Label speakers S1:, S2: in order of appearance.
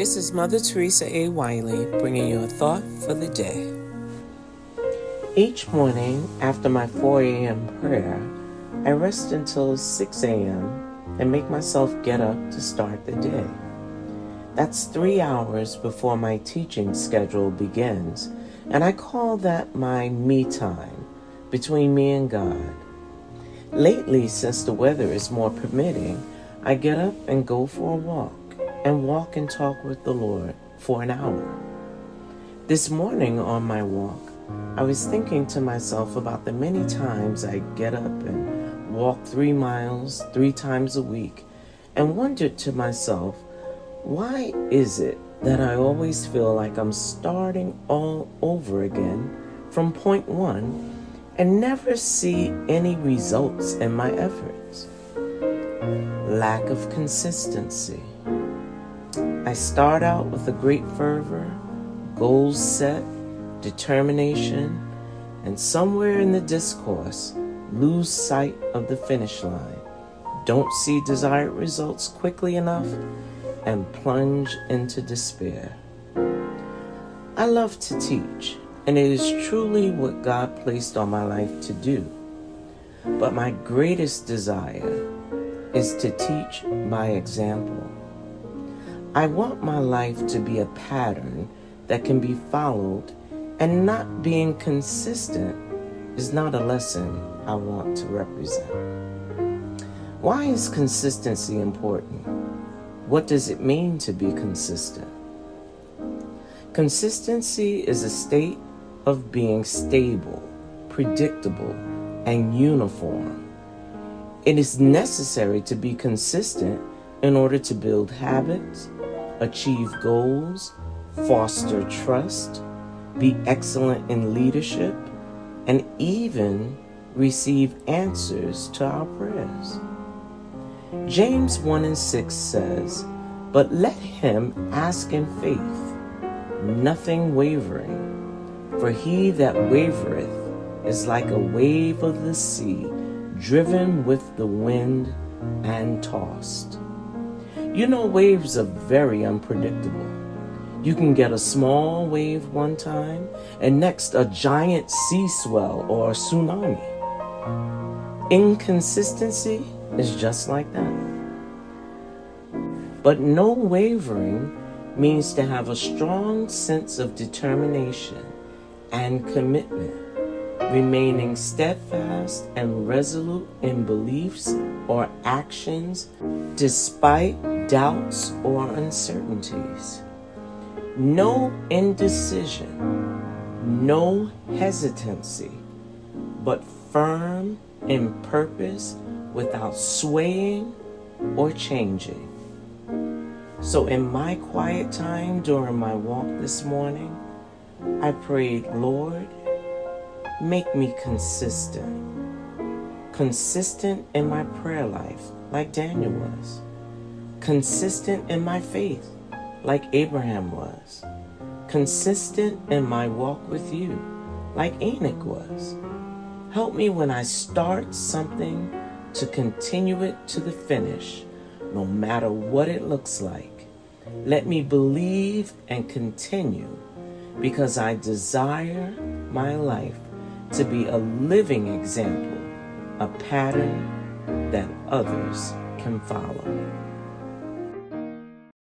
S1: This is Mother Teresa A. Wiley bringing you a thought for the day. Each morning after my 4 a.m. prayer, I rest until 6 a.m. and make myself get up to start the day. That's 3 hours before my teaching schedule begins, and I call that my me time, between me and God. Lately, since the weather is more permitting, I get up and go for a walk and talk with the Lord for an hour. This morning on my walk, I was thinking to myself about the many times I get up and walk 3 miles 3 times a week, and wondered to myself, why is it that I always feel like I'm starting all over again from point one and never see any results in my efforts? Lack of consistency. I start out with a great fervor, goals set, determination, and somewhere in the discourse, lose sight of the finish line, don't see desired results quickly enough, and plunge into despair. I love to teach, and it is truly what God placed on my life to do. But my greatest desire is to teach by example. I want my life to be a pattern that can be followed, and not being consistent is not a lesson I want to represent. Why is consistency important? What does it mean to be consistent? Consistency is a state of being stable, predictable, and uniform. It is necessary to be consistent in order to build habits, achieve goals, foster trust, be excellent in leadership, and even receive answers to our prayers. James 1:6 says, "But let him ask in faith, nothing wavering, for he that wavereth is like a wave of the sea, driven with the wind and tossed." You know, waves are very unpredictable. You can get a small wave one time, and next a giant sea swell or a tsunami. Inconsistency is just like that. But no wavering means to have a strong sense of determination and commitment, remaining steadfast and resolute in beliefs or actions despite doubts or uncertainties. No indecision, no hesitancy, but firm in purpose without swaying or changing. So in my quiet time during my walk this morning, I prayed, Lord, make me consistent. Consistent in my prayer life, like Daniel was. Consistent in my faith, like Abraham was. Consistent in my walk with you, like Enoch was. Help me when I start something to continue it to the finish, no matter what it looks like. Let me believe and continue, because I desire my life to be a living example, a pattern that others can follow.